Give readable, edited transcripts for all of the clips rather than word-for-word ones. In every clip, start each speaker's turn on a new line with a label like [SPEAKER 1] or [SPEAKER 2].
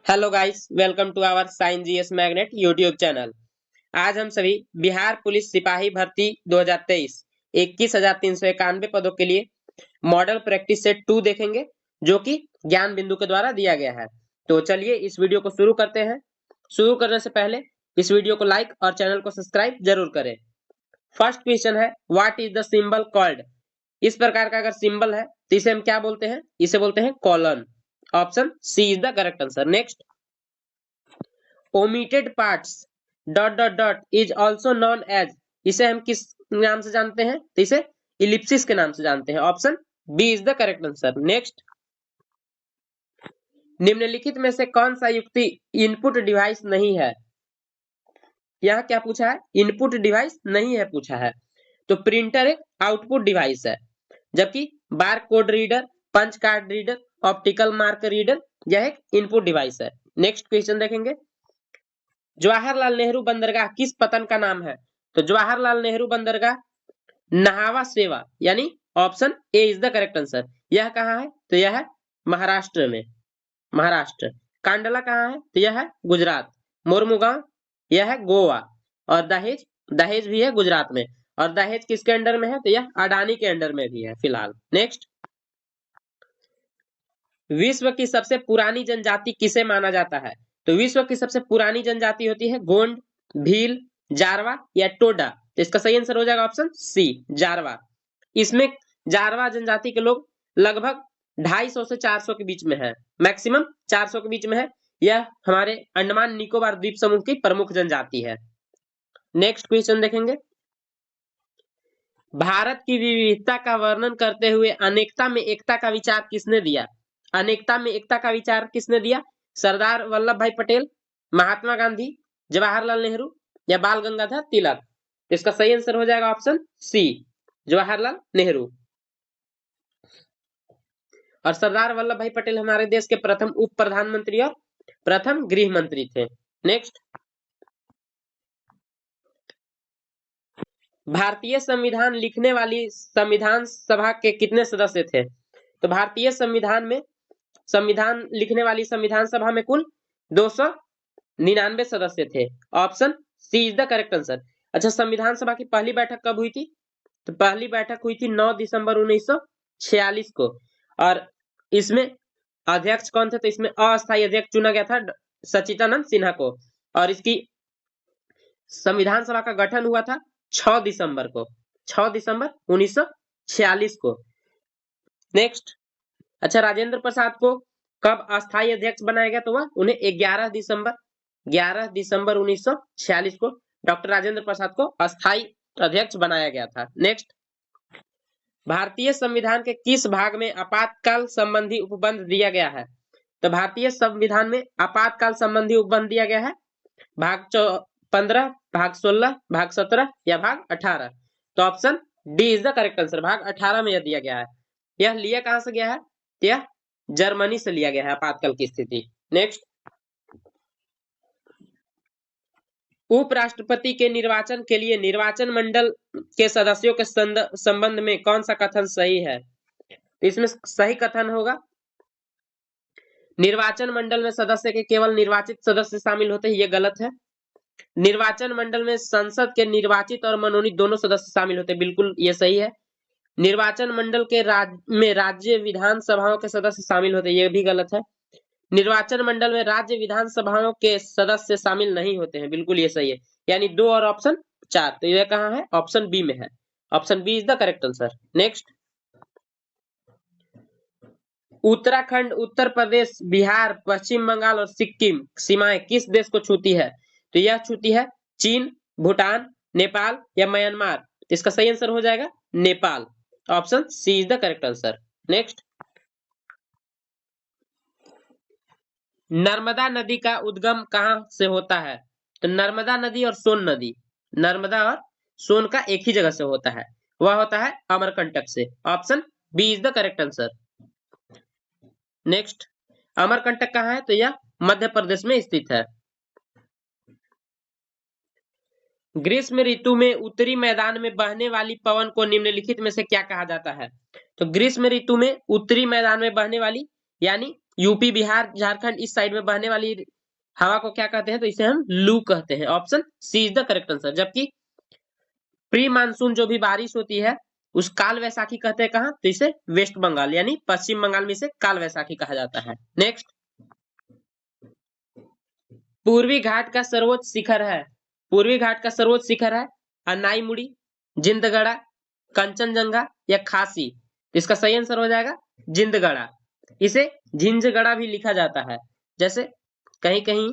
[SPEAKER 1] Hello guys, welcome to our science GS magnet YouTube channel. आज हम सभी Bihar police सिपाही भर्ती 2023 21,391 पदों के लिए मॉडल प्रैक्टिस सेट 2 देखेंगे, जो कि ज्ञान बिंदु के द्वारा दिया गया है। तो चलिए इस वीडियो को शुरू करते हैं। शुरू करने से पहले इस वीडियो को लाइक और चैनल को सब्सक्राइब जरूर करें। फर्स्ट क्वेश्चन है, what is the symbol called? इस प्रकार का अगर सिंबल है तो इसे हम क्या बोलते हैं? इसे बोलते हैं colon. Option C is the correct answer. Next, omitted parts is also known as, इसे हम किस नाम से जानते हैं? तो इसे इलिप्सिस के नाम से जानते हैं। Option B is the correct answer. Next, निम्नलिखित में से कौन सा युक्ति इनपुट डिवाइस नहीं है? यहाँ क्या पूछा है? इनपुट डिवाइस नहीं है पूछा है। तो प्रिंटर एक आउटपुट डिवाइस है, जबकि bar code reader, punch card reader, optical mark reader यह एक इनपुट डिवाइस है। नेक्स्ट क्वेश्चन देखेंगे, जवाहरलाल नेहरू बंदरगाह किस पतन का नाम है? तो जवाहरलाल नेहरू बंदरगाह नहावा सेवा, यानी option A is the correct answer. यह कहाँ है? तो यह है महाराष्ट्र में, महाराष्ट्र। कांडला कहाँ है? तो यह है गुजरात। मोरमुगांव यह है गोवा। और दहेज, दहेज भी है गुजरात में। और दहेज किसके अंडर में है? तो यह अडानी के अंडर में भी है फिलहाल। नेक्स्ट, विश्व की सबसे पुरानी जनजाति किसे माना जाता है? तो विश्व की सबसे पुरानी जनजाति होती है गोंड, भील, जारवा या टोडा। तो इसका सही आंसर हो जाएगा ऑप्शन सी, जारवा। इसमें जारवा जनजाति के लोग लगभग 250 से 400 के बीच में है, मैक्सिमम 400 के बीच में है। यह हमारे अंडमान निकोबार द्वीप समूह की प्रमुख जनजाति है। नेक्स्ट क्वेश्चन देखेंगे, भारत की विविधता का वर्णन करते हुए अनेकता में एकता का विचार किसने दिया? अनेकता में एकता का विचार किसने दिया? सरदार वल्लभ भाई पटेल, महात्मा गांधी, जवाहरलाल नेहरू या बाल गंगाधर तिलक। इसका सही आंसर हो जाएगा ऑप्शन सी, जवाहरलाल नेहरू। और सरदार वल्लभ भाई पटेल हमारे देश के प्रथम उप प्रधानमंत्री और प्रथम गृह मंत्री थे। नेक्स्ट, भारतीय संविधान लिखने वाली संविधान सभा के कितने सदस्य थे? तो भारतीय संविधान में, संविधान लिखने वाली संविधान सभा में कुल 299 सदस्य थे। Option C is the correct answer. अच्छा, संविधान सभा की पहली बैठक कब हुई थी? तो पहली बैठक हुई थी 9 दिसंबर 1946 को। और इसमें अध्यक्ष कौन थे? तो इसमें अस्थायी अध्यक्ष चुना गया था सचिदानंद सिन्हा को। और इसकी संविधान सभा का गठन हुआ था 6 दिसंबर को, 6 दिसंबर 1946 को। नेक्स्ट, अच्छा, राजेंद्र प्रसाद को कब अस्थायी अध्यक्ष बनाया गया? तो वह उन्हें 11 दिसंबर 1946 को डॉक्टर राजेंद्र प्रसाद को अस्थायी अध्यक्ष बनाया गया था। नेक्स्ट, भारतीय संविधान के किस भाग में आपातकाल संबंधी उपबंध दिया गया है? तो भारतीय संविधान में आपातकाल संबंधी उपबंध दिया गया है भाग 15, भाग 16, भाग 17 या भाग 18। तो option D is the correct answer, भाग 18 में यह दिया गया है। यह लिया कहां से गया है? यह जर्मनी से लिया गया है आपातकाल की स्थिति। नेक्स्ट, उपराष्ट्रपति के निर्वाचन के लिए निर्वाचन मंडल के सदस्यों के संबंध में कौन सा कथन सही है? तो इसमें सही कथन होगा, निर्वाचन मंडल में सदस्य के केवल निर्वाचित सदस्य शामिल होते हैं, ये गलत है। निर्वाचन मंडल में संसद के निर्वाचित और मनोनीत दोनों सदस्य शामिल होते हैं, बिल्कुल ये सही है। निर्वाचन मंडल के राज्य विधानसभाओं के सदस्य शामिल होते हैं, ये भी गलत है। निर्वाचन मंडल में राज्य विधानसभाओं के सदस्य शामिल नहीं होते हैं, बिल्कुल ये सही है। यानी 2 और ऑप्शन 4, तो ये कहाँ है? ऑप्शन बी में है। Option B is the correct answer. Next, Uttarakhand, Uttar Pradesh, Bihar, Paschim Bengal और सिक्किम सीमाएं किस देश को छूती है? तो यह छूती है चीन, भूटान, नेपाल या म्यांमार। इसका सही आंसर हो जाएगा Nepal. Option C is the correct answer. Next, Narmada नदी का उद्गम कहां से होता है? तो नर्मदा नदी और सोन नदी, नर्मदा और सोन का एक ही जगह से होता है, वह होता है अमरकंटक से। Option B is the correct answer. Next, Amarkantak कहाँ है? तो यह मध्य प्रदेश में स्थित है। ग्रीष्म ऋतु में उत्तरी मैदान में बहने वाली पवन को निम्नलिखित में से क्या कहा जाता है? तो ग्रीष्म ऋतु में उत्तरी मैदान में बहने वाली, यानी यूपी बिहार झारखंड इस साइड में बहने वाली हवा को क्या कहते हैं, तो इसे हम लू कहते हैं। Option C is the correct answer. जबकि प्री मानसून जो भी बारिश होती है उस काल वैसाखी कहते हैं कहाँ, तो इसे वेस्ट बंगाल यानी पश्चिम बंगाल में इसे काल वैसाखी कहा जाता है। नेक्स्ट, पूर्वी घाट का सर्वोच्च शिखर है, पूर्वी घाट का सर्वोच्च शिखर है अनाईमुड़ी, जिंदगड़ा, कंचनजंगा या खासी। तो इसका सही आंसर हो जाएगा जिंदगड़ा। इसे झिंझगड़ा भी लिखा जाता है, जैसे कहीं कहीं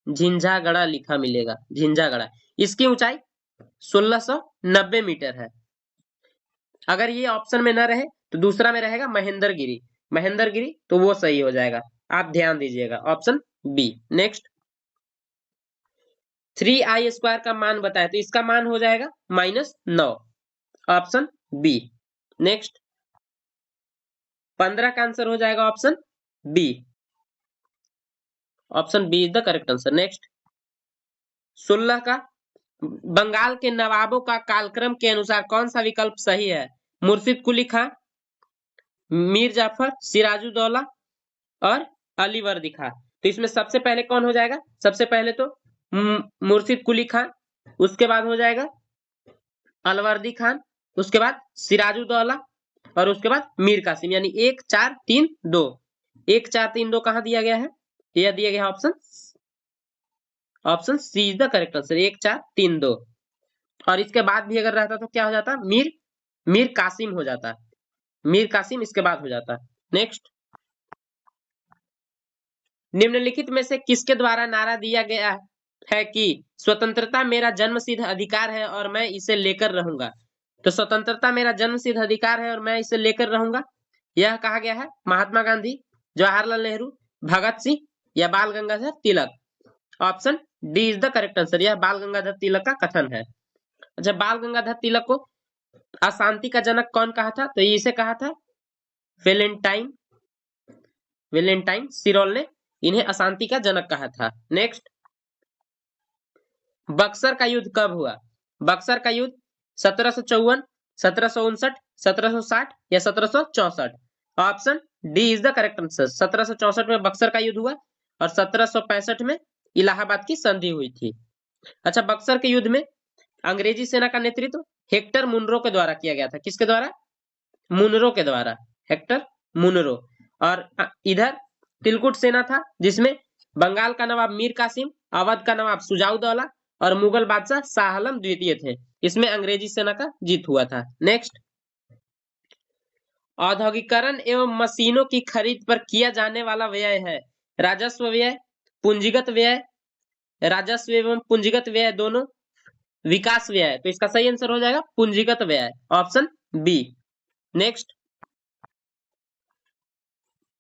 [SPEAKER 1] झिंझागड़ा लिखा मिलेगा, झिंझागड़ा। इसकी ऊंचाई 1690 मीटर है। अगर ये ऑप्शन में न रहे तो दूसरा में रहेगा महेंद्रगिरी, महेंद्रगिरी तो वो सही हो जाएगा, आप ध्यान दीजिएगा ऑप्शन बी। नेक्स्ट, 3i² का मान बताए, तो इसका मान हो जाएगा -9, ऑप्शन बी। नेक्स्ट, 15 का आंसर हो जाएगा option B, option B is the correct answer. Next, 16 का, बंगाल के नवाबों का कालक्रम के अनुसार कौन सा विकल्प सही है? मुर्शिद कुली खां, मीर जाफर, सिराजुद्दौला और अलीवर्दी खां। तो इसमें सबसे पहले कौन हो जाएगा? सबसे पहले तो मुर्शिद कुली खां, उसके बाद हो जाएगा अलवर्दी खान, उसके बाद सिराजुद्दौला और उसके बाद मीर कासिम, यानी 1 4 3 2। 1 4 3 2 कहां दिया गया है? यह दिया गया option C is the correct answer, 1 4 3 2। और इसके बाद भी अगर रहता तो क्या हो जाता? मीर कासिम हो जाता, मीर कासिम इसके बाद हो जाता। नेक्स्ट, निम्नलिखित में से किसके द्वारा नारा दिया गया है कि स्वतंत्रता मेरा जन्मसिद्ध अधिकार है और मैं इसे लेकर रहूंगा? तो स्वतंत्रता मेरा जन्मसिद्ध अधिकार है और मैं इसे लेकर रहूंगा, यह कहा गया है महात्मा गांधी, जवाहरलाल नेहरू, भगत सिंह या Bal Gangadhar Tilak. Option D is the correct answer, यह बाल गंगाधर तिलक का कथन है। अच्छा, बाल गंगाधर तिलक को अशांति का जनक कौन कहा था? तो इसे कहा था वेलेंटाइन सिरोल ने इन्हें अशांति का जनक कहा था। नेक्स्ट, बक्सर का युद्ध कब हुआ? बक्सर का युद्ध 1754, 1759, 1760 या 1764। Option D is the correct answer, 1764 में बक्सर का युद्ध हुआ और 1765 में इलाहाबाद की संधि हुई थी। अच्छा, बक्सर के युद्ध में अंग्रेजी सेना का नेतृत्व हेक्टर मुनरो के द्वारा किया गया था। किसके द्वारा? मुनरो के द्वारा, हेक्टर मुनरो। और इधर तिलकुट सेना था जिसमें बंगाल का नवाब मीर कासिम, अवध का नवाब सुजाउद्दौला और मुगल बादशाह शाह आलम द्वितीय थे। इसमें अंग्रेजी सेना का जीत हुआ था। नेक्स्ट, औद्योगिकरण एवं मशीनों की खरीद पर किया जाने वाला व्यय है राजस्व व्यय, पूंजीगत व्यय, राजस्व एवं पूंजीगत व्यय दोनों, विकास व्यय। तो इसका सही आंसर हो जाएगा पूंजीगत व्यय, ऑप्शन बी। नेक्स्ट,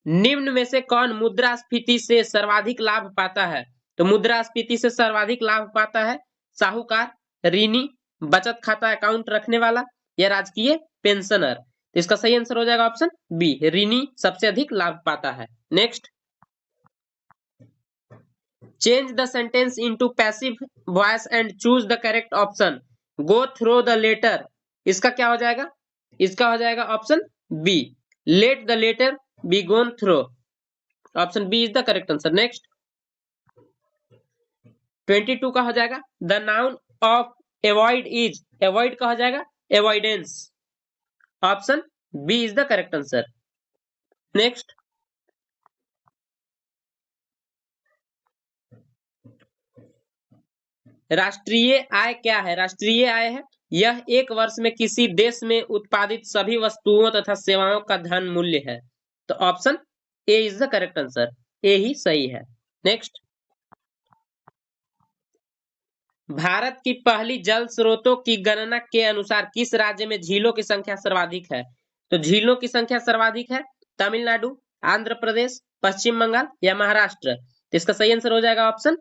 [SPEAKER 1] निम्न में से कौन मुद्रास्फीति से सर्वाधिक लाभ पाता है? तो मुद्रास्फीति से सर्वाधिक लाभ पाता है साहूकार, ऋणी, बचत खाता अकाउंट रखने वाला या राजकीय पेंशनर। तो इसका सही आंसर हो जाएगा ऑप्शन बी, ऋणी सबसे अधिक लाभ पाता है। Next, change the sentence into passive voice and choose the correct option. Go through the letter, इसका क्या हो जाएगा? इसका हो जाएगा option B, let the letter be gone through. Option B is the correct answer. Next, 22 का हो जाएगा the noun of avoid is, avoid का हो जाएगा avoidance. Option B is the correct answer. Next, राष्ट्रीय आय क्या है? राष्ट्रीय आय है यह एक वर्ष में किसी देश में उत्पादित सभी वस्तुओं तथा सेवाओं का धन मूल्य है। तो option A is the correct answer, A ही सही है। नेक्स्ट, भारत की पहली जल स्रोतों की गणना के अनुसार किस राज्य में झीलों की संख्या सर्वाधिक है? तो झीलों की संख्या सर्वाधिक है तमिलनाडु, आंध्र प्रदेश, पश्चिम बंगाल या महाराष्ट्र। तो इसका सही आंसर हो जाएगा option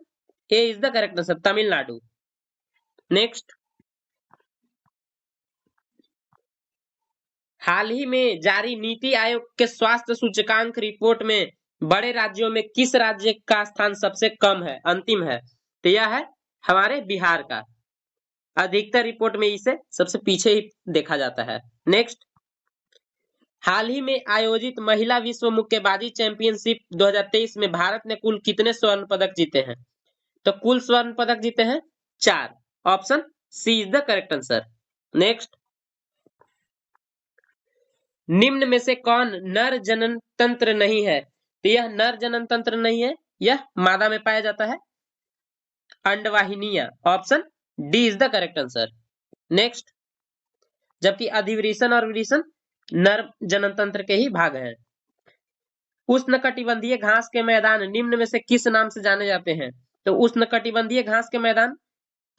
[SPEAKER 1] A is the correct answer, Tamil Nadu. Next, हाल ही में जारी नीति आयोग के स्वास्थ्य सूचकांक रिपोर्ट में बड़े राज्यों में किस राज्य का स्थान सबसे कम है, अंतिम है? तो यह है हमारे बिहार का। अधिकतर रिपोर्ट में इसे सबसे पीछे ही देखा जाता है। नेक्स्ट, हाल ही में आयोजित महिला विश्व मुक्केबाजी चैंपियनशिप 2023 में भारत ने कुल कितने स्वर्ण पदक जीते हैं? तो कुल स्वर्ण पदक जीते हैं 4। Option C is the correct answer. Next, निम्न में से कौन नर जनन तंत्र नहीं है? तो यह नर जनन तंत्र नहीं है, यह मादा में पाया जाता है, अंडवाहिनियां। Option D is the correct answer. Next, जबकि अधिवृषण और वृषण नर जनन तंत्र के ही भाग हैं। उष्णकटिबंधीय घास के मैदान निम्न में से किस नाम से जाने जाते हैं? तो उष्णकटिबंधीय घास के मैदान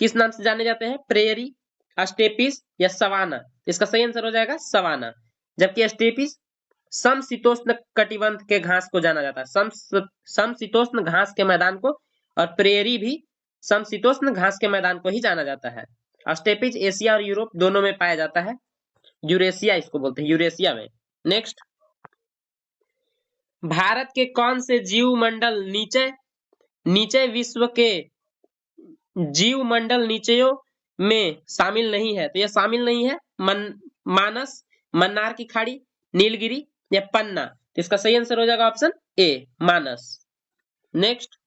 [SPEAKER 1] किस नाम से जाने जाते हैं? प्रेयरी, स्टेपिस या सवाना? इसका सही आंसर हो जाएगा सवाना। जबकि स्टेपिस समशीतोष्ण कटिबंध के घास को जाना जाता है, समशीतोष्ण घास के मैदान को, और प्रेयरी भी समशीतोष्ण घास के मैदान को ही जाना जाता है। स्टेपिस एशिया और यूरोप दोनों में पाया जाता है, यूरेशिया इसको बोलते हैं, यूरेशिया में। नेक्स्ट, भारत के कौन से जीव मंडल नीचे विश्व के जीव मंडल नीचेयों में शामिल नहीं है? तो यह शामिल नहीं है मानस, मन्नार की खाड़ी, नीलगिरी या पन्ना? तो इसका सही आंसर हो जाएगा ऑप्शन ए, मानस। नेक्स्ट,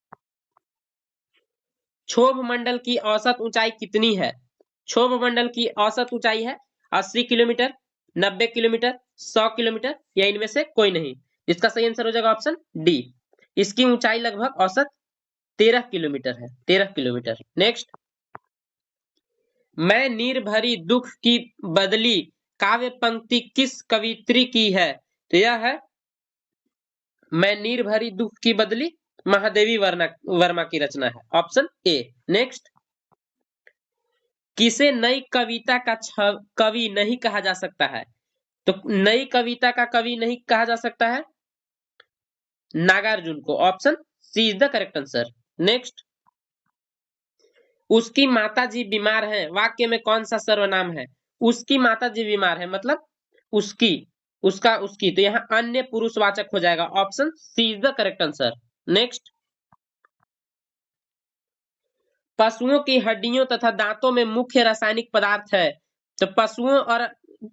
[SPEAKER 1] क्षोभ मंडल की औसत ऊंचाई कितनी है? क्षोभ मंडल की औसत ऊंचाई है 80 किलोमीटर, 90 किलोमीटर, 100 किलोमीटर या इनमें से कोई नहीं? इसका सही आंसर हो जाएगा ऑप्शन डी, इसकी ऊंचाई लगभग औसत 13 किलोमीटर है, 13 किलोमीटर। नेक्स्ट, मैं नीर भरी दुख की बदली काव्य पंक्ति किस कवित्री की है? तो यह है मैं नीर भरी दुख की बदली महादेवी वर्मा की रचना है, ऑप्शन ए। नेक्स्ट, किसे नई कविता का कवि नहीं कहा जा सकता है? तो नई कविता का कवि नहीं कहा जा सकता है नागार्जुन को, option C is the correct answer. Next, उसकी माताजी बीमार हैं वाक्य में कौन सा सर्वनाम है? उसकी माताजी बीमार है मतलब उसकी, उसका, उसकी, तो यहाँ अन्य पुरुषवाचक हो जाएगा, option C is the correct answer. Next, पशुओं की हड्डियों तथा दांतों में मुख्य रासायनिक पदार्थ है? तो पशुओं और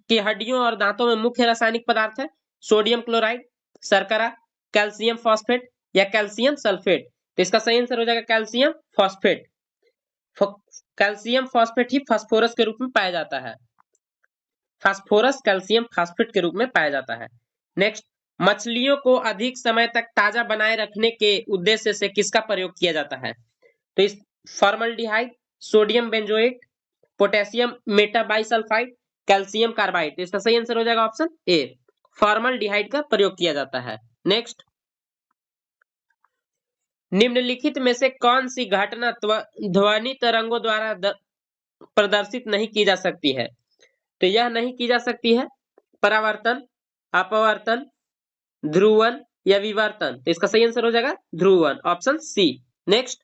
[SPEAKER 1] की हड्डियों और दांतों में मुख्य रासायनिक पदार्थ है सोडियम क्लोराइड, शर्करा, कैल्शियम फॉस्फेट या कैल्शियम सल्फेट? तो इसका सही आंसर हो जाएगा कैल्शियम फॉस्फेट। कैल्शियम फॉस्फेट ही फास्फोरस के रूप में पाया जाता है, फास्फोरस कैल्शियम फॉस्फेट के रूप में पाया जाता है। नेक्स्ट, मछलियों को अधिक समय तक ताजा बनाए रखने के उद्देश्य से किसका प्रयोग किया जाता है? तो इस formaldehyde, sodium benzoate, potassium metabisulphite, calcium carbide? इसका सही आंसर हो जाएगा ऑप्शन ए, फॉर्मल्डिहाइड का प्रयोग किया जाता है। नेक्स्ट, निम्नलिखित में से कौन सी घटना ध्वनि तरंगों द्वारा प्रदर्शित नहीं की जा सकती है? तो यह नहीं की जा सकती है परावर्तन, अपवर्तन, ध्रुवन या विवर्तन? तो इसका सही आंसर हो जाएगा ध्रुवन, ऑप्शन सी। नेक्स्ट,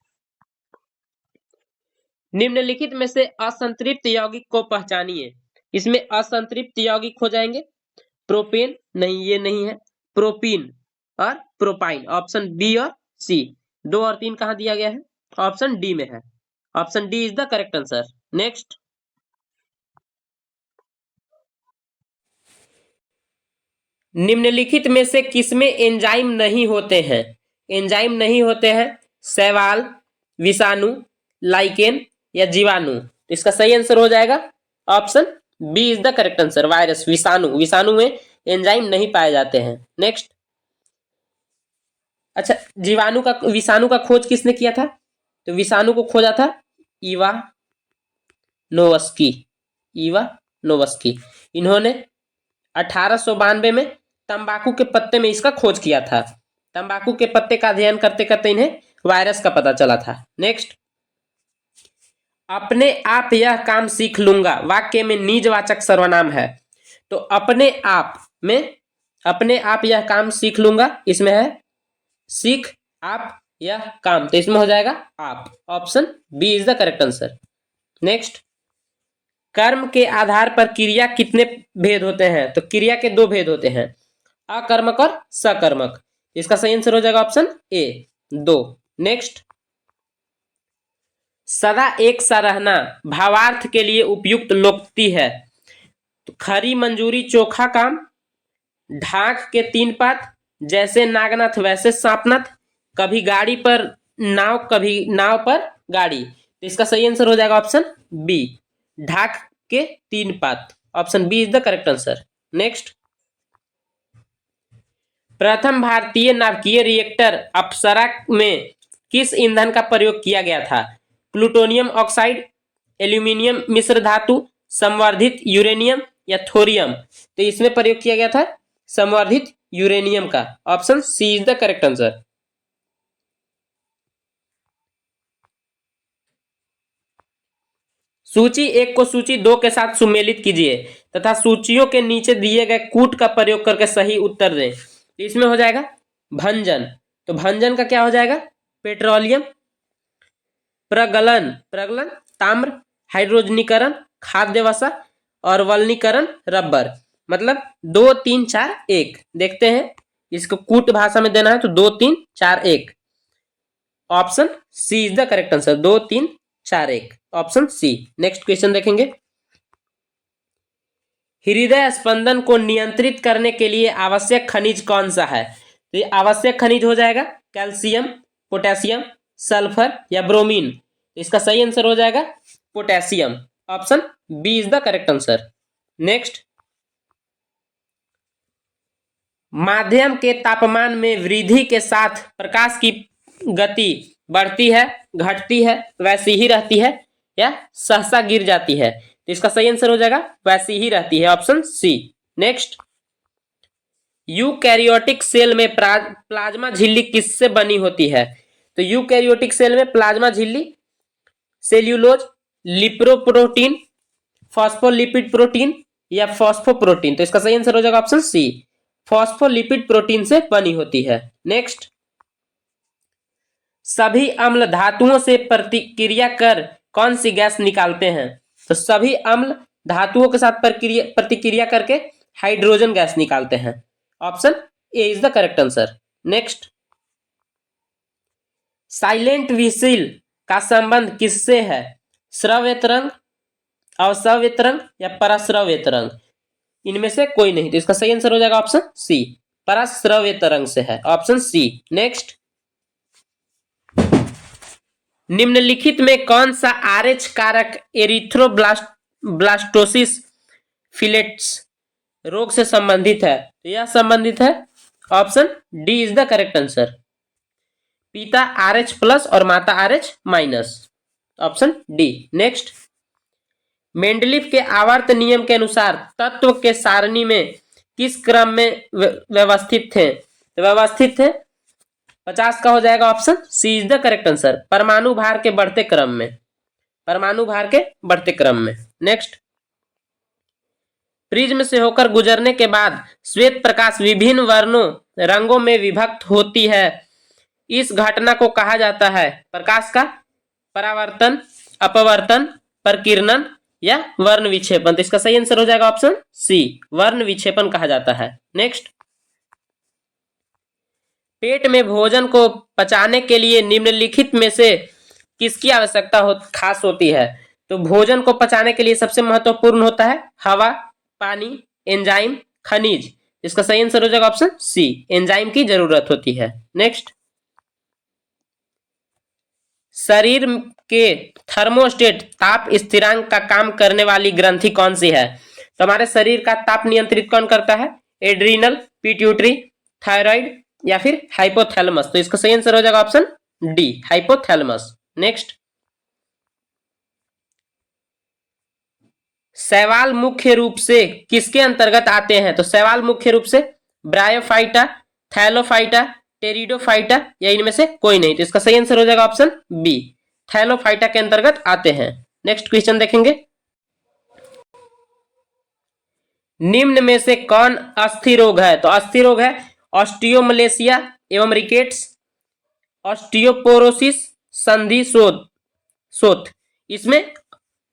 [SPEAKER 1] निम्नलिखित में से असंतृप्त यौगिक को पहचानिए। इसमें असंतृप्त यौगिक हो जाएंगे प्रोपेन, नहीं ये नहीं है, प्रोपीन और प्रोपाइन, ऑप्शन बी और सी। 2 और 3 कहां दिया गया है? ऑप्शन डी में है, option D is the correct answer. Next, निम्नलिखित में से किसमें एंजाइम नहीं होते हैं? एंजाइम नहीं होते हैं शैवाल, विषाणु, लाइकेन या जीवाणु? तो इसका सही आंसर हो जाएगा option B is the correct answer, virus, विषाणु। विषाणु में एंजाइम नहीं पाए जाते हैं। नेक्स्ट, अच्छा, विषाणु का खोज किसने किया था? तो विषाणु को खोजा था इवा नोवस्की। इन्होंने 1892 में तंबाकू के पत्ते में इसका खोज किया था। तंबाकू के पत्ते का अध्ययन करते करते इन्हें वायरस का पता चला था। नेक्स्ट, अपने आप यह काम सीख लूंगा वाक्य में निजवाचक सर्वनाम है? तो अपने आप यह काम सीख लूंगा, इसमें है सीख आप यह काम, तो इसमें हो जाएगा आप, option B is the correct answer. Next, कर्म के आधार पर क्रिया कितने भेद होते हैं? तो क्रिया के 2 भेद होते हैं, अकर्मक और सकर्मक। इसका सही आंसर हो जाएगा ऑप्शन ए, 2। नेक्स्ट, सदा एक सा रहना भावार्थ के लिए उपयुक्त लोकोक्ति है? तो खरी मंजूरी चोखा काम, ढाक के 3 पात, जैसे नागनाथ वैसे सांपनाथ, कभी गाड़ी पर नाव, कभी नाव पर गाड़ी। तो इसका सही आंसर हो जाएगा ऑप्शन बी, ढाक के 3 पात। Option B is the correct answer. Next, प्रथम भारतीय नाभिकीय रिएक्टर अप्सरा में किस ईंधन का प्रयोग किया गया था? प्लूटोनियम ऑक्साइड, एल्यूमिनियम मिश्र धातु, संवर्धित यूरेनियम या थोरियम। तो इसमें प्रयोग किया गया था संवर्धित यूरेनियम का। Option C is the correct answer. सूची 1 को सूची 2 के साथ सुमेलित कीजिए तथा सूचियों के नीचे दिए गए कूट का प्रयोग करके सही उत्तर दें। इसमें हो जाएगा भंजन, तो भंजन का क्या हो जाएगा? पेट्रोलियम, प्रगलन, प्रगलन ताम्र, हाइड्रोजनीकरण खाद्य वसा और वल्नीकरण रबर। मतलब 2 3 4 1। देखते हैं इसको कूट भाषा में देना है तो 2 3 4 1। Option C is the correct answer, 2 3 4 1, option C. Next question देखेंगे, हृदय स्पंदन को नियंत्रित करने के लिए आवश्यक खनिज कौन सा है? तो ये आवश्यक खनिज हो जाएगा कैल्शियम, पोटेशियम, सल्फर या ब्रोमीन। इसका सही आंसर हो जाएगा potassium. Option B is the correct answer. Next, माध्यम के तापमान में वृद्धि के साथ प्रकाश की गति बढ़ती है, घटती है, वैसी ही रहती है या सहसा गिर जाती है? तो इसका सही आंसर हो जाएगा वैसी ही रहती है। Option C. Next, eukaryotic cell में प्लाज्मा झिल्ली किससे बनी होती है? तो यूकैरियोटिक सेल में प्लाज्मा झिल्ली सेल्यूलोज, लिपोप्रोटीन, फॉस्फोलिपिड प्रोटीन या फॉस्फोप्रोटीन। तो इसका सही आंसर हो जाएगा ऑप्शन सी, फॉस्फोलिपिड प्रोटीन से बनी होती है। नेक्स्ट, सभी अम्ल धातुओं से प्रतिक्रिया कर कौन सी गैस निकालते हैं? तो सभी अम्ल धातुओं के साथ प्रतिक्रिया करके हाइड्रोजन गैस निकालते हैं। Option A is the correct answer. Next, silent whistle का संबंध किससे है? श्रव्य तरंग, अवश्रव्य तरंग या पराश्रव्य तरंग? इनमें से कोई नहीं। तो इसका सही आंसर हो जाएगा ऑप्शन सी, पराश्रव्य तरंग से है। Option C. नेक्स्ट, निम्नलिखित में कौन सा आरएच कारक एरिथ्रोब्लास्टोसिस फिलेट्स रोग से संबंधित है? तो यह संबंधित है option D is the correct answer, पिता RH प्लस और माता RH minus. Option D. Next, Mendeleev के आवर्त नियम के अनुसार तत्व के सारणी में किस क्रम में व्यवस्थित थे? व्यवस्थित थे 50 का हो जाएगा option C is the correct answer, परमाणु भार के बढ़ते क्रम में, परमाणु भार के बढ़ते क्रम में। नेक्स्ट, प्रिज्म से होकर गुजरने के बाद श्वेत प्रकाश विभिन्न वर्णों रंगों में विभक्त होती है, इस घटना को कहा जाता है प्रकाश का परावर्तन, अपवर्तन, प्रकीर्णन या वर्ण विक्षेपन। तो इसका सही आंसर हो जाएगा ऑप्शन सी, वर्ण विक्षेपन कहा जाता है। नेक्स्ट, पेट में भोजन को पचाने के लिए निम्नलिखित में से किसकी आवश्यकता खास होती है? तो भोजन को पचाने के लिए सबसे महत्वपूर्ण होता है हवा, पानी, एंजाइम, खनिज। इसका सही आंसर हो जाएगा ऑप्शन सी, एंजाइम की जरूरत होती है। नेक्स्ट, शरीर के थर्मोस्टेट ताप स्थिरांक का काम करने वाली ग्रंथि कौन सी है? तो हमारे शरीर का ताप नियंत्रित कौन करता है? एड्रीनल, पिट्यूटरी, थायराइड या फिर हाइपोथैलेमस। तो इसका सही आंसर हो जाएगा ऑप्शन डी, हाइपोथैलेमस। नेक्स्ट, शैवाल मुख्य रूप से किसके अंतर्गत आते हैं? तो शैवाल मुख्य रूप से ब्रायोफाइटा, थैलोफाइटा, टेरिडोफाइटा या इनमें से कोई नहीं। तो इसका सही आंसर हो जाएगा ऑप्शन बी, थैलोफाइटा के अंतर्गत आते हैं। नेक्स्ट क्वेश्चन देखेंगे, निम्न में से कौन अस्थि रोग है? तो अस्थि रोग है ऑस्टियोमलेशिया एवं रिकेट्स, ऑस्टियोपोरोसिस, संधि शोथ। इसमें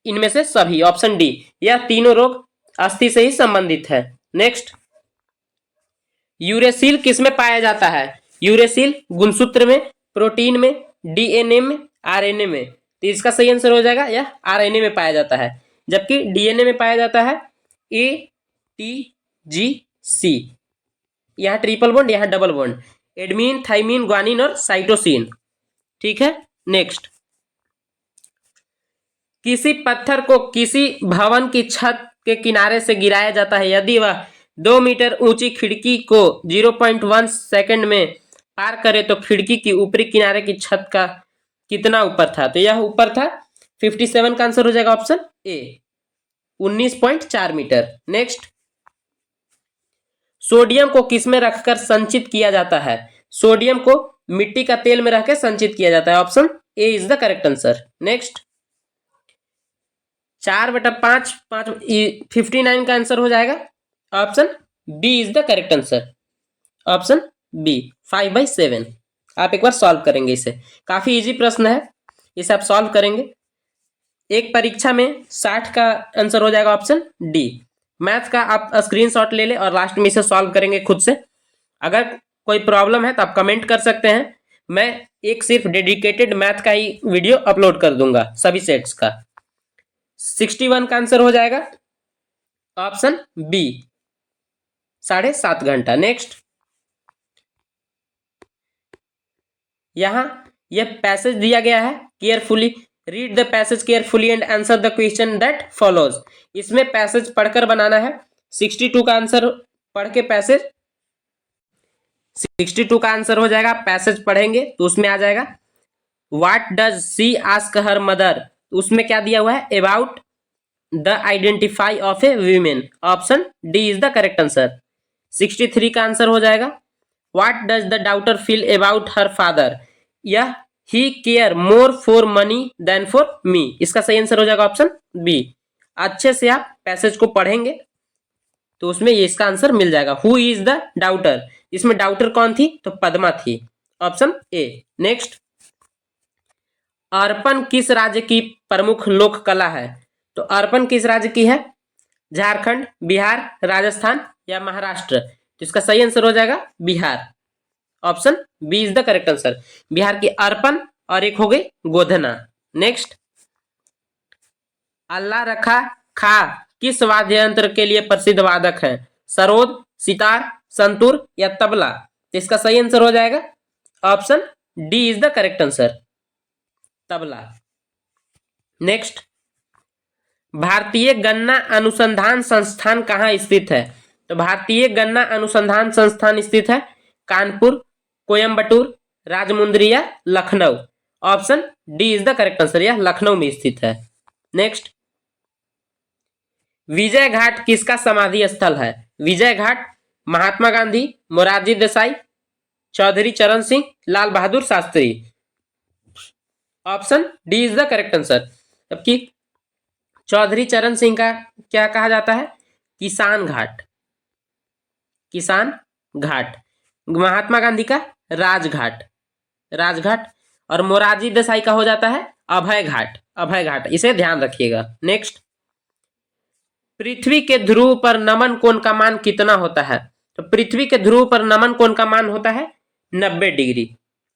[SPEAKER 1] इनमें से सभी, ऑप्शन डी, यह तीनों रोग अस्थि से ही संबंधित है। नेक्स्ट, यूरेसिल किसमें पाया जाता है? यूरेसिल गुणसूत्र में, प्रोटीन में, डीएनए में, आरएनए में। तो इसका सही आंसर हो जाएगा यह आरएनए में पाया जाता है, जबकि डीएनए में पाया जाता है ATGC। यहाँ ट्रिपल बॉन्ड, यहाँ डबल बॉन्ड, एडमीन, थाइमीन, ग्वानिन और साइटोसिन। ठीक है, नेक्स्ट, किसी पत्थर को किसी भवन की छत के किनारे से गिराया जाता है यदि वह 2 मीटर ऊंची खिड़की को 0.1 सेकंड में पार करे तो खिड़की की ऊपरी किनारे की छत का कितना ऊपर था? तो यह ऊपर था 57 का आंसर हो जाएगा option A, 19.4 metre. Next, sodium को किसमें रखकर संचित किया जाता है? सोडियम को मिट्टी का तेल में रखकर संचित किया जाता है, option A is the correct answer. Next, 4/5 59 का आंसर हो जाएगा, option B is the correct answer, option B 5/7। आप एक बार सॉल्व करेंगे इसे, काफी इजी प्रश्न है, इसे आप सॉल्व करेंगे। एक परीक्षा में 60 का आंसर हो जाएगा, ऑप्शन डी। मैथ का आप स्क्रीनशॉट ले ले और लास्ट में इसे सॉल्व करेंगे खुद से। अगर कोई प्रॉब्लम है तो आप कमेंट कर सकते हैं, मैं एक सिर्फ डेडिकेटेड मैथ का ही वीडियो अपलोड कर दूंगा सभी सेट्स का। 61 का आंसर हो जाएगा, ऑप्शन बी 7.5 घंटा। नेक्स्ट, यहां यह पैसेज दिया गया है, carefully read the passage carefully and answer the question that follows. इसमें पैसेज पढ़कर बनाना है। 62 का आंसर पढ़ के पैसेज, 62 का आंसर हो जाएगा, पैसेज पढ़ेंगे तो उसमें आ जाएगा what does she ask her mother, उसमें क्या दिया हुआ है? About the identify of a women, option D is the correct answer. 63 का आंसर हो जाएगा what does the daughter feel about her father, यह ही care more for money than for me, इसका सही आंसर हो जाएगा ऑप्शन बी। अच्छे से आप पैसेज को पढ़ेंगे तो उसमें ये इसका आंसर मिल जाएगा। हु इज द डाउटर, इसमें डाउटर कौन थी? तो पद्मा थी, ऑप्शन ए। नेक्स्ट, अर्पण किस राज्य की प्रमुख लोक कला है? तो अर्पण किस राज्य की है? झारखंड, बिहार, राजस्थान या महाराष्ट्र? तो इसका सही आंसर हो जाएगा Bihar, option B is the correct answer. Bihar की अर्पण और एक हो गई गोधना। नेक्स्ट, अल्लाह रखा खा किस वाद्य यंत्र के लिए प्रसिद्ध वादक है? सरोद, सितार, संतूर या तबला? तो इसका सही आंसर हो जाएगा option D is the correct answer, tabla. Next, भारतीय गन्ना अनुसंधान संस्थान कहाँ स्थित है? तो भारतीय गन्ना अनुसंधान संस्थान स्थित है कानपुर, कोयम्बटूर, राजमुंद्री या Lucknow? Option D is the correct answer, यह लखनऊ में स्थित है। नेक्स्ट, विजय घाट किसका समाधि स्थल है? Vijay Ghat Mahatma Gandhi, Morarji Desai, Chaudhary Charan Singh, Lal Bahadur Shastri? Option D is the correct answer. जबकि चौधरी चरण सिंह का क्या कहा जाता है? किसान घाट, किसान घाट। महात्मा गांधी का राजघाट, राजघाट। और मोरारजी देसाई का हो जाता है अभय घाट, अभय घाट, इसे ध्यान रखिएगा। नेक्स्ट, पृथ्वी के ध्रुव पर नमन कोण का मान कितना होता है? तो पृथ्वी के ध्रुव पर नमन कोण का मान होता है 90 degree,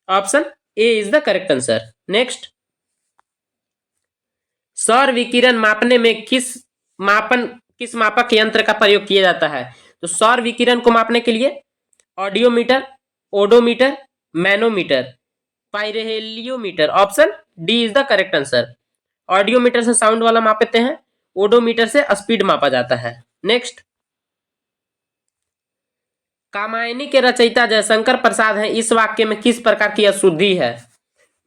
[SPEAKER 1] option A is the correct answer. Next, सौर विकिरण मापने में किस मापक यंत्र का प्रयोग किया जाता है? तो सौर विकिरण को मापने के लिए audiometer, odometer, manometer, pyrheliometer? Option D is the correct answer. Audiometer से साउंड वाला मापते हैं, ओडोमीटर से स्पीड मापा जाता है। नेक्स्ट, कामायनी के रचयिता जयशंकर प्रसाद हैं, इस वाक्य में किस प्रकार की अशुद्धि है?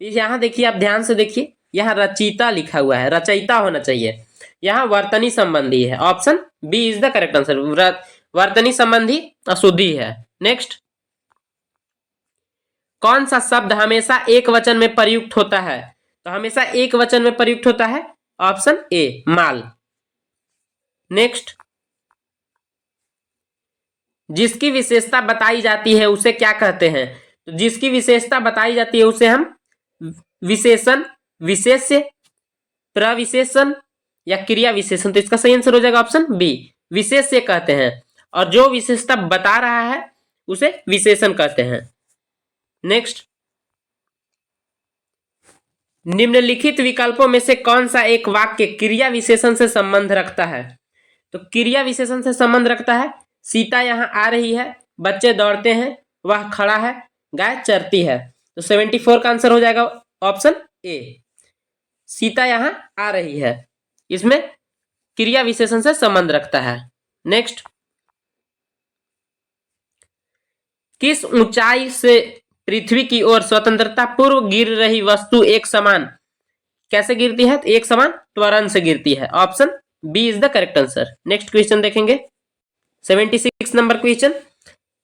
[SPEAKER 1] यहां देखिए, आप ध्यान से देखिए, यहाँ रचयिता लिखा हुआ है, रचयिता होना चाहिए, यहाँ वर्तनी संबंधी है, option B is the correct answer, वर्तनी संबंधी अशुद्धि है। नेक्स्ट, कौन सा शब्द हमेशा एक वचन में प्रयुक्त होता है? तो हमेशा एक वचन में प्रयुक्त होता है, ऑप्शन ए माल। नेक्स्ट, जिसकी विशेषता बताई जाती है उसे क्या कहते हैं? तो जिसकी विशेषता बताई जाती है उसे हम विशेषण, विशेष्य, प्रविशेषण या क्रिया विशेषण? तो इसका सही आंसर हो जाएगा ऑप्शन बी, विशेष्य कहते हैं, और जो विशेषता बता रहा है उसे विशेषण कहते हैं। नेक्स्ट, निम्नलिखित विकल्पों में से कौन सा एक वाक्य क्रिया विशेषण से संबंध रखता है? तो क्रिया विशेषण से संबंध रखता है, सीता यहाँ आ रही है, बच्चे दौड़ते हैं, वह खड़ा है, गाय चरती है। तो 74 का आंसर हो जाएगा ऑप्शन ए। सीता यहाँ आ रही है, इसमें क्रिया विशेषण से संबंध रखता है। नेक्स्ट, किस ऊंचाई से पृथ्वी की ओर स्वतंत्रता पूर्व गिर रही वस्तु एक समान कैसे गिरती है? तो एक समान त्वरण से गिरती है। Option B is the correct answer. Next question देखेंगे, 76 नंबर क्वेश्चन,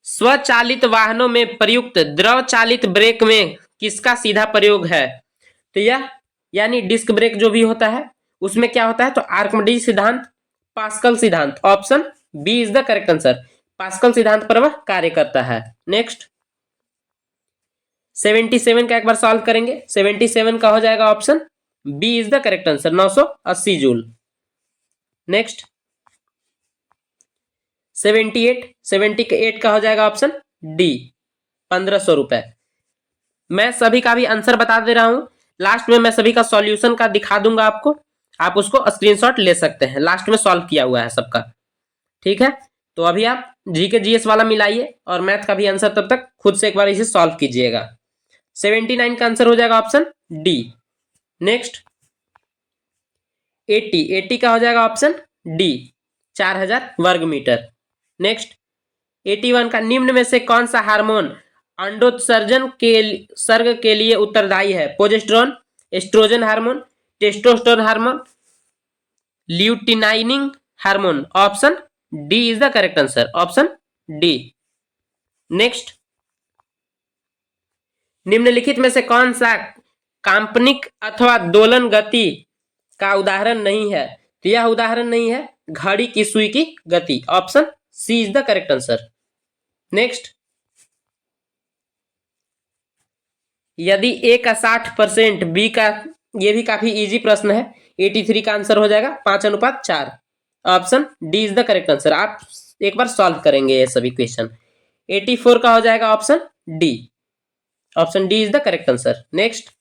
[SPEAKER 1] स्वचालित वाहनों में प्रयुक्त द्रव चालित ब्रेक में किसका सीधा प्रयोग है? तो यह यानी डिस्क ब्रेक जो भी होता है उसमें क्या होता है? तो आर्किमिडीज सिद्धांत, पास्कल सिद्धांत। Option B is the correct answer. Pascal सिद्धांत पर वह कार्य करता है। नेक्स्ट, 77 का एक बार सॉल्व करेंगे। 77 का हो जाएगा option B is the correct answer, 980 joule. Next, 78 का हो जाएगा ऑप्शन डी, 1500 रुपए। मैं सभी का भी आंसर बता दे रहा हूं, लास्ट में मैं सभी का सॉल्यूशन का दिखा दूंगा आपको, आप उसको स्क्रीनशॉट ले सकते हैं, लास्ट में सॉल्व किया हुआ है सबका। ठीक है, तो अभी आप जीके जीएस वाला मिलाइए और मैथ का भी आंसर तब तक खुद से एक बार इसे सॉल्व कीजिएगा। 79 का आंसर हो जाएगा ऑप्शन डी। नेक्स्ट, 80 का हो जाएगा ऑप्शन डी, 4000 वर्ग मीटर। नेक्स्ट, 81 का, निम्न में से कौन सा हार्मोन अंडोत्सर्जन के सर्ग के लिए उत्तरदायी है? Progesterone, oestrogen hormone, testosterone hormone, luteinising hormone. Option D is the correct answer, option D. Next, निम्नलिखित में से कौन सा काल्पनिक अथवा दोलन गति का उदाहरण नहीं है? तो यह उदाहरण नहीं है घड़ी की सुई की गति। Option C is the correct answer. Next, यदि ए का 60%, बी का, ये भी काफी इजी प्रश्न है, 83 का आंसर हो जाएगा 5:4। Option D is the correct answer. आप एक बार सॉल्व करेंगे ये सभी क्वेश्चन। 84 का हो जाएगा option D, option D is the correct answer. Next,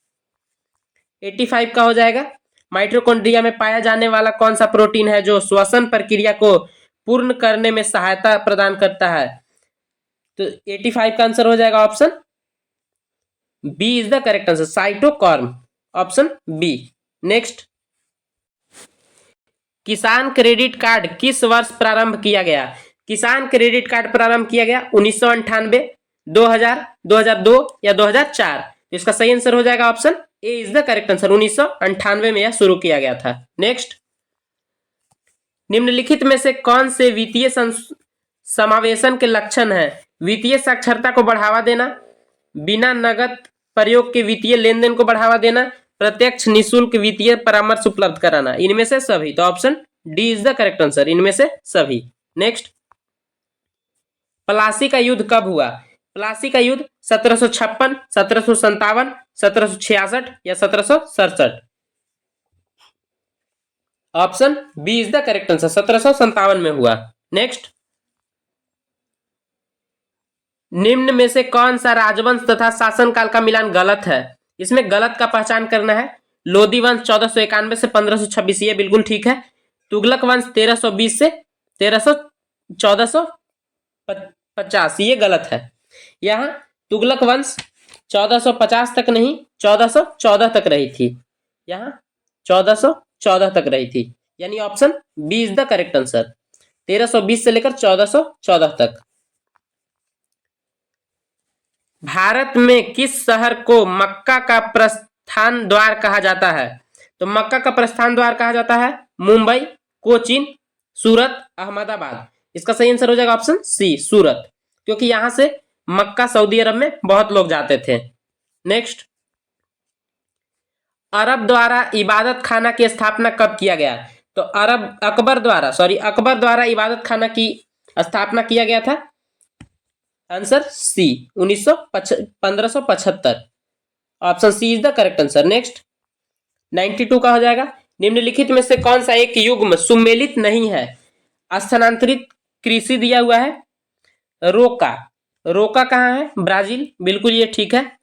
[SPEAKER 1] 85 का हो जाएगा, माइटोकॉन्ड्रिया में पाया जाने वाला कौन सा प्रोटीन है जो श्वसन प्रक्रिया को पूर्ण करने में सहायता प्रदान करता है? तो 85 का आंसर हो जाएगा option B is the correct answer, साइटोकॉर्म। Option B. नेक्स्ट, किसान क्रेडिट कार्ड किस वर्ष प्रारंभ किया गया? किसान क्रेडिट कार्ड प्रारंभ किया गया 1998, 2000, 2002 या 2004। इसका सही आंसर हो जाएगा option A is the correct answer, 1998 में यह शुरू किया गया था। नेक्स्ट, निम्नलिखित में से कौन से वित्तीय समावेशन के लक्षण है? वित्तीय साक्षरता को बढ़ावा देना, बिना नगद प्रयोग के वित्तीय लेन देन को बढ़ावा देना, प्रत्यक्ष निःशुल्क वित्तीय परामर्श उपलब्ध कराना। इनमें से सभी। तो option D is the correct answer, इनमें से सभी। नेक्स्ट, प्लासी का युद्ध कब हुआ? प्लासी का युद्ध 1756, 1757, 1766 या 1767। Option B is the correct answer, 1757 में हुआ। नेक्स्ट, निम्न में से कौन सा राजवंश तथा शासनकाल का मिलान गलत है? इसमें गलत का पहचान करना है। लोधी वंश 1491 से 1526, ये बिल्कुल ठीक है। तुगलक वंश 1320 से 1450, ये गलत है। यहाँ तुगलक वंश 1450 तक नहीं, 1414 तक रही थी। यहाँ 1414 तक रही थी, यानी option B is the correct answer, 1320 से लेकर 1414 तक। भारत में किस शहर को मक्का का प्रस्थान द्वार कहा जाता है? तो मक्का का प्रस्थान द्वार कहा जाता है मुंबई, कोचीन, सूरत, अहमदाबाद। इसका सही आंसर हो जाएगा ऑप्शन सी, सूरत, क्योंकि यहां से मक्का सऊदी अरब में बहुत लोग जाते थे। नेक्स्ट, अरब द्वारा इबादत खाना की स्थापना कब किया गया? तो अकबर द्वारा इबादत खाना की स्थापना किया गया था। Answer C, 1575। Option C is the correct answer. Next, 92 का हो जाएगा, निम्नलिखित में से कौन सा एक युग्म सुमेलित नहीं है? स्थानांतरित कृषि दिया हुआ है, रोका। रोका कहाँ है? ब्राजील, बिल्कुल ये ठीक है।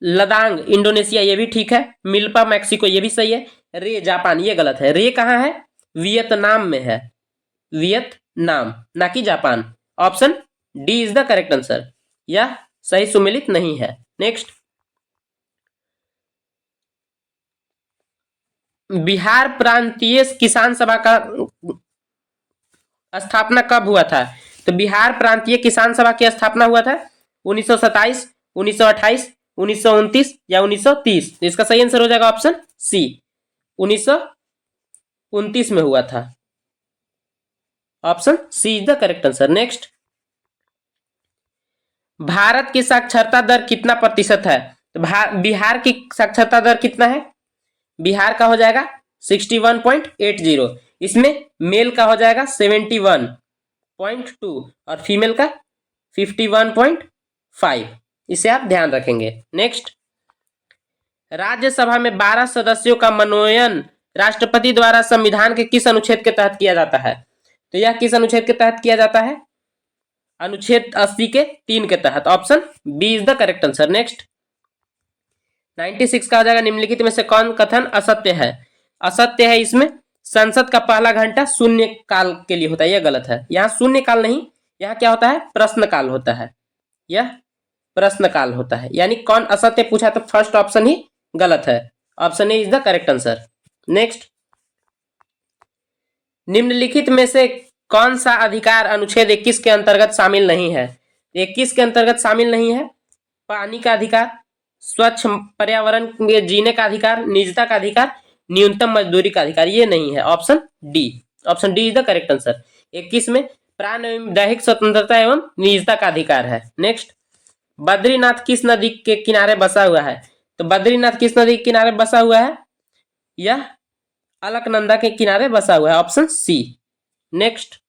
[SPEAKER 1] लदांग इंडोनेशिया, ये भी ठीक है। मिल्पा मैक्सिको, ये भी सही है। रे जापान, ये गलत है। रे कहाँ है? वियतनाम में है, वियतनाम, ना कि Japan. Option D is the correct answer, यह सही सुमेलित नहीं है। नेक्स्ट, बिहार प्रांतीय किसान सभा का स्थापना कब हुआ था? तो बिहार प्रांतीय किसान सभा की स्थापना हुआ था 1927, 1928, 1929 या 1930। इसका सही आंसर हो जाएगा ऑप्शन सी, 1929 में हुआ था। Option C is the correct answer. Next, Bharat की साक्षरता दर कितना प्रतिशत है? तो बिहार की साक्षरता दर कितना है? बिहार का हो जाएगा 61.80, इसमें मेल का हो जाएगा 71.2 और फीमेल का 51.5। इसे आप ध्यान रखेंगे। नेक्स्ट, राज्यसभा में 12 सदस्यों का मनोनयन राष्ट्रपति द्वारा संविधान के किस अनुच्छेद के तहत किया जाता है? तो यह किस अनुच्छेद के तहत किया जाता है? अनुच्छेद 80 के 3 के तहत। Option B is the correct answer. Next, 96 का हो जाएगा निम्नलिखित में से कौन कथन असत्य है? असत्य है इसमें संसद का पहला घंटा शून्य काल के लिए होता है, यह गलत है। यहाँ शून्य काल नहीं, यहाँ क्या होता है? प्रश्न काल होता है, यह प्रश्न काल होता है। यानी कौन असत्य पूछा तो फर्स्ट ऑप्शन ही गलत है। Option A is the correct answer. Next, निम्नलिखित में से कौन सा अधिकार अनुच्छेद 21 के अंतर्गत शामिल नहीं है? 21 के अंतर्गत शामिल नहीं है पानी का अधिकार, स्वच्छ पर्यावरण में जीने का अधिकार, निजता का अधिकार, न्यूनतम मजदूरी का अधिकार, ये नहीं है। Option D, option D is the correct answer. 21 में प्राण एवं दैहिक स्वतंत्रता एवं निजता का अधिकार है। नेक्स्ट, बद्रीनाथ किस नदी के किनारे बसा हुआ है? तो बद्रीनाथ किस नदी के किनारे बसा हुआ है? यह अलकनंदा के किनारे बसा हुआ है। Option C. नेक्स्ट,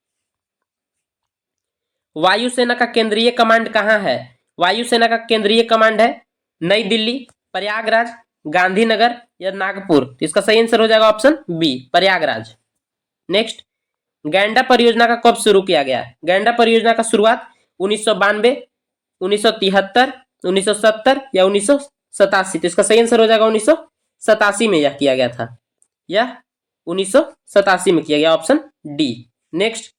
[SPEAKER 1] वायुसेना का केंद्रीय कमांड कहाँ है? वायुसेना का केंद्रीय कमांड है नई दिल्ली, प्रयागराज, गांधीनगर या नागपुर। तो इसका सही आंसर हो जाएगा ऑप्शन बी, प्रयागराज। नेक्स्ट, गैंडा परियोजना का कब शुरू किया गया? गैंडा परियोजना का शुरुआत 1992, 1973, 1970 या 1987। तो इसका सही आंसर हो जाएगा 1987 में यह किया गया था, यह 1987 में किया गया। Option D. नेक्स्ट,